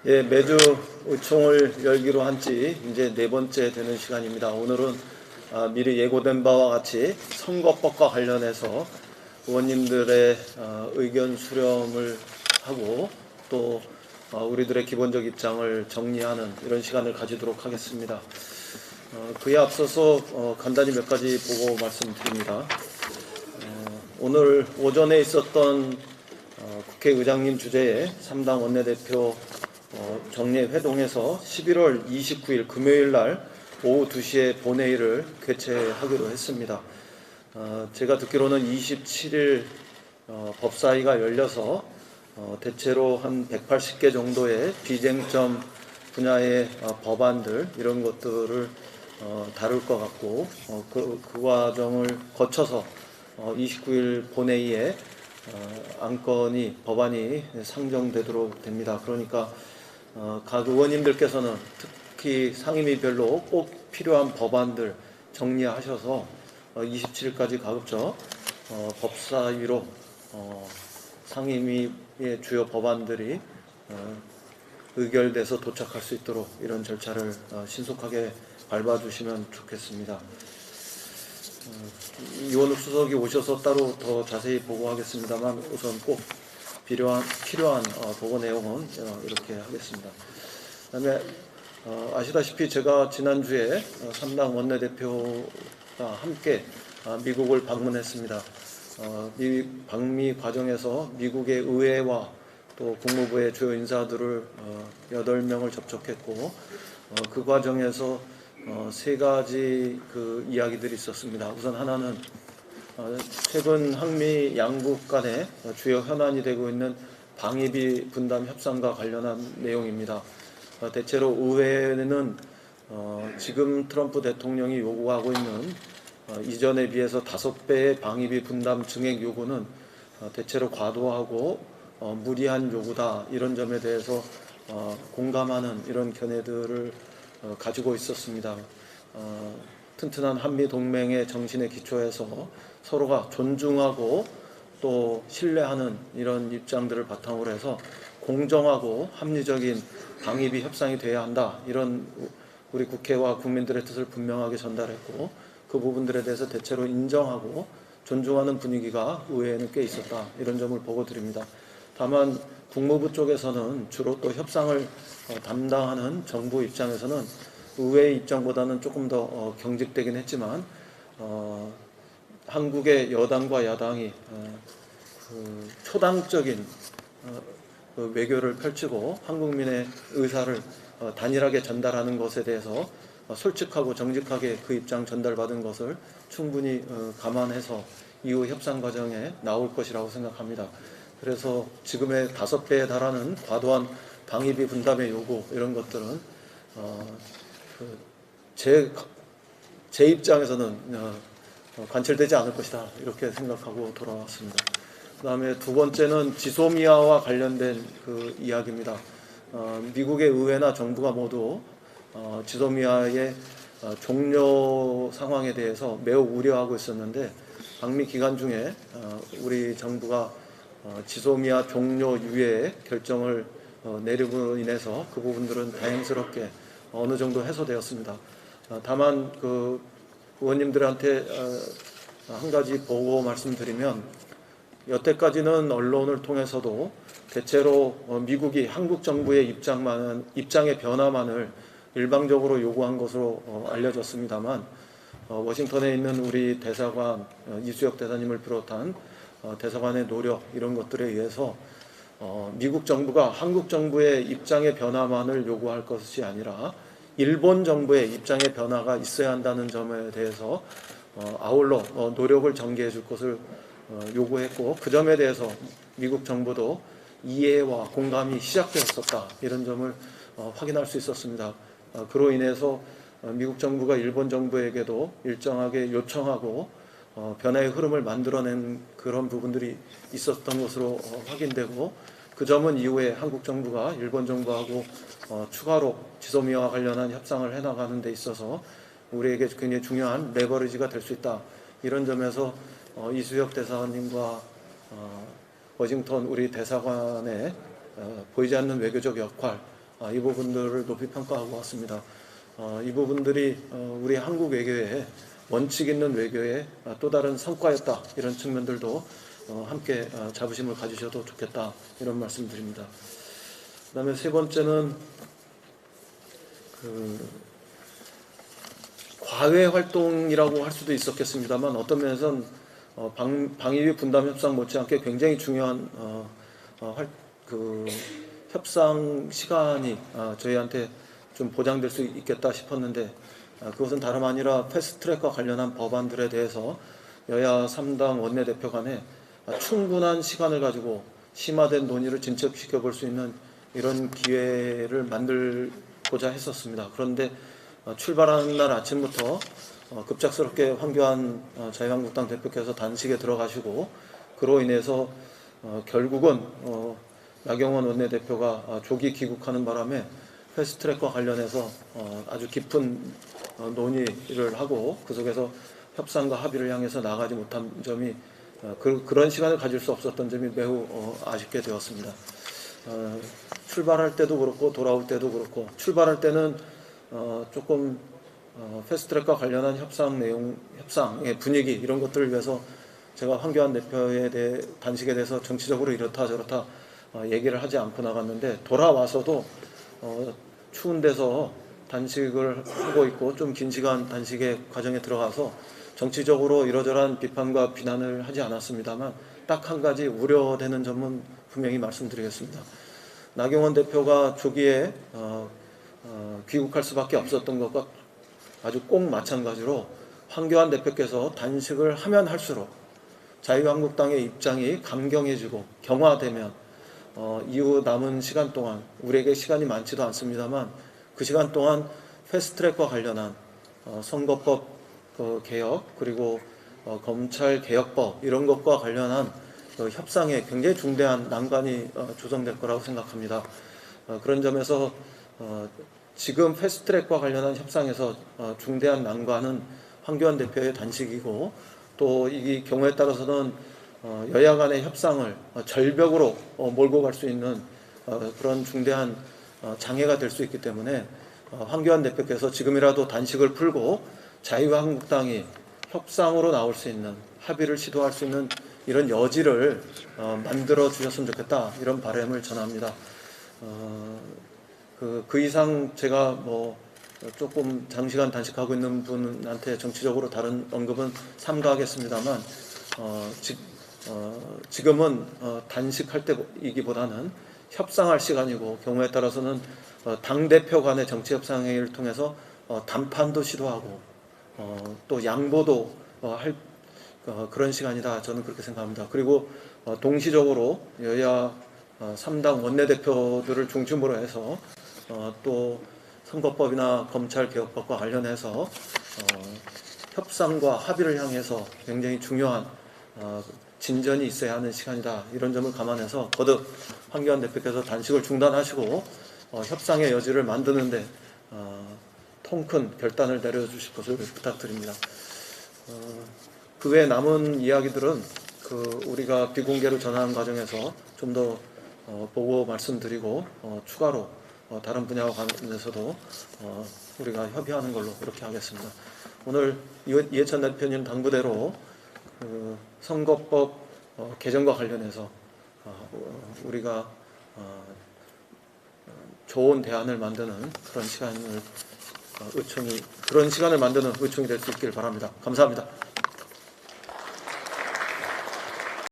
예, 매주 의총을 열기로 한 지 이제 네 번째 되는 시간입니다. 오늘은 미리 예고된 바와 같이 선거법과 관련해서 의원님들의 의견 수렴을 하고 또 우리들의 기본적 입장을 정리하는 이런 시간을 가지도록 하겠습니다. 그에 앞서서 간단히 몇 가지 보고 말씀드립니다. 오늘 오전에 있었던 국회의장님 주재의 3당 원내대표 정례 회동에서 11월 29일 금요일 날 오후 2시에 본회의를 개최하기로 했습니다. 제가 듣기로는 27일 법사위가 열려서 대체로 한 180개 정도의 비쟁점 분야의 법안들 이런 것들을 다룰 것 같고 그 과정을 거쳐서 29일 본회의에 법안이 상정되도록 됩니다. 그러니까 각 의원님들께서는 특히 상임위별로 꼭 필요한 법안들 정리하셔서 27일까지 가급적 법사위로 상임위의 주요 법안들이 의결돼서 도착할 수 있도록 이런 절차를 신속하게 밟아주시면 좋겠습니다. 이원욱 수석이 오셔서 따로 더 자세히 보고하겠습니다만 우선 꼭 필요한 보고 내용은 이렇게 하겠습니다. 그다음에 아시다시피 제가 지난주에 3당 원내대표가 함께 미국을 방문했습니다. 방미 과정에서 미국의 의회와 또 국무부의 주요 인사들을 8명을 접촉했고 그 과정에서 세 가지 이야기들이 있었습니다. 우선 하나는 최근 한미 양국 간에 주요 현안이 되고 있는 방위비 분담 협상과 관련한 내용입니다. 대체로 의회는 지금 트럼프 대통령이 요구하고 있는 이전에 비해서 5배의 방위비 분담 증액 요구는 대체로 과도하고 무리한 요구다. 이런 점에 대해서 공감하는 이런 견해들을 가지고 있었습니다. 튼튼한 한미 동맹의 정신에 기초해서 서로가 존중하고 또 신뢰하는 이런 입장들을 바탕으로 해서 공정하고 합리적인 방위비 협상이 돼야 한다. 이런 우리 국회와 국민들의 뜻을 분명하게 전달했고 그 부분들에 대해서 대체로 인정하고 존중하는 분위기가 의회에는 꽤 있었다. 이런 점을 보고 드립니다. 다만 국무부 쪽에서는 주로 또 협상을 담당하는 정부 입장에서는 의회의 입장보다는 조금 더 경직되긴 했지만 한국의 여당과 야당이 초당적인 외교를 펼치고 한국민의 의사를 단일하게 전달하는 것에 대해서 솔직하고 정직하게 그 입장 전달받은 것을 충분히 감안해서 이후 협상 과정에 나올 것이라고 생각합니다. 그래서 지금의 5배에 달하는 과도한 방위비 분담의 요구 이런 것들은 제 입장에서는 관철되지 않을 것이다 이렇게 생각하고 돌아왔습니다. 그 다음에 두 번째는 지소미아와 관련된 이야기입니다. 미국의 의회나 정부가 모두 지소미아의 종료 상황에 대해서 매우 우려하고 있었는데 방미 기간 중에 우리 정부가 지소미아 종료 유예 결정을 내림으로 인해서 그 부분들은 다행스럽게 어느 정도 해소되었습니다. 다만 의원님들한테 한 가지 보고 말씀드리면 여태까지는 언론을 통해서도 대체로 미국이 한국 정부의 입장의 변화만을 일방적으로 요구한 것으로 알려졌습니다만 워싱턴에 있는 우리 대사관 이수혁 대사님을 비롯한 대사관의 노력 이런 것들에 의해서 미국 정부가 한국 정부의 입장의 변화만을 요구할 것이 아니라 일본 정부의 입장의 변화가 있어야 한다는 점에 대해서 아울러 노력을 전개해 줄 것을 요구했고 그 점에 대해서 미국 정부도 이해와 공감이 시작되었었다 이런 점을 확인할 수 있었습니다. 그로 인해서 미국 정부가 일본 정부에게도 일정하게 요청하고 변화의 흐름을 만들어낸 그런 부분들이 있었던 것으로 확인되고 그 점은 이후에 한국 정부가 일본 정부하고 추가로 지소미아와 관련한 협상을 해나가는 데 있어서 우리에게 굉장히 중요한 레버리지가 될 수 있다. 이런 점에서 이수혁 대사님과 워싱턴 우리 대사관의 보이지 않는 외교적 역할, 이 부분들을 높이 평가하고 왔습니다. 이 부분들이 우리 한국 외교의 원칙 있는 외교의 또 다른 성과였다, 이런 측면들도 함께 자부심을 가지셔도 좋겠다, 이런 말씀드립니다. 그 다음에 세 번째는 과외 활동이라고 할 수도 있었겠습니다만, 어떤 면에서는 방위비 분담 협상 못지않게 굉장히 중요한 협상 시간이 저희한테 좀 보장될 수 있겠다 싶었는데, 그것은 다름 아니라 패스트트랙과 관련한 법안들에 대해서 여야 3당 원내대표 간에 충분한 시간을 가지고 심화된 논의를 진척시켜 볼 수 있는 이런 기회를 만들고자 했었습니다. 그런데 출발하는 날 아침부터 급작스럽게 황교안 자유한국당 대표께서 단식에 들어가시고, 그로 인해서 결국은 나경원 원내대표가 조기 귀국하는 바람에 패스트트랙과 관련해서 아주 깊은 논의를 하고, 그 속에서 협상과 합의를 향해서 나가지 못한 점이, 그런 시간을 가질 수 없었던 점이 매우 아쉽게 되었습니다. 출발할 때도 그렇고 돌아올 때도 그렇고, 출발할 때는 조금 패스트트랙과 관련한 협상 내용, 협상의 분위기, 이런 것들을 위해서 제가 황교안 대표에 대해 단식에 대해서 정치적으로 이렇다 저렇다 얘기를 하지 않고 나갔는데, 돌아와서도 추운 데서 단식을 하고 있고 좀 긴 시간 단식의 과정에 들어가서 정치적으로 이러저러한 비판과 비난을 하지 않았습니다만, 딱 한 가지 우려되는 점은 분명히 말씀드리겠습니다. 나경원 대표가 조기에 귀국할 수밖에 없었던 것과 아주 꼭 마찬가지로, 황교안 대표께서 단식을 하면 할수록 자유한국당의 입장이 강경해지고 경화되면 이후 남은 시간 동안, 우리에게 시간이 많지도 않습니다만 그 시간 동안 패스트트랙과 관련한 선거법 개혁, 그리고 검찰 개혁법, 이런 것과 관련한 협상에 굉장히 중대한 난관이 조성될 거라고 생각합니다. 그런 점에서 지금 패스트트랙과 관련한 협상에서 중대한 난관은 황교안 대표의 단식이고, 또 이 경우에 따라서는 여야 간의 협상을 절벽으로 몰고 갈 수 있는 그런 중대한 장애가 될 수 있기 때문에, 황교안 대표께서 지금이라도 단식을 풀고 자유한국당이 협상으로 나올 수 있는, 합의를 시도할 수 있는 이런 여지를 만들어 주셨으면 좋겠다, 이런 바람을 전합니다. 그 이상 제가 조금 장시간 단식하고 있는 분한테 정치적으로 다른 언급은 삼가하겠습니다만, 지금은 단식할 때이기보다는 협상할 시간이고, 경우에 따라서는 당대표 간의 정치협상회의를 통해서 담판도 시도하고 또 양보도 할 그런 시간이다, 저는 그렇게 생각합니다. 그리고 동시적으로 여야 3당 원내대표들을 중심으로 해서 또 선거법이나 검찰개혁법과 관련해서 협상과 합의를 향해서 굉장히 중요한 진전이 있어야 하는 시간이다, 이런 점을 감안해서 거듭 황교안 대표께서 단식을 중단하시고 협상의 여지를 만드는데 통큰 결단을 내려주실 것을 부탁드립니다. 그 외에 남은 이야기들은 우리가 비공개로 전하는 과정에서 좀 더 보고 말씀드리고, 추가로 다른 분야와 관련해서도 우리가 협의하는 걸로 그렇게 하겠습니다. 오늘 이해찬 대표님 당부대로 선거법 개정과 관련해서 우리가 좋은 대안을 만드는 그런 시간을 만드는 의총이 될 수 있길 바랍니다. 감사합니다.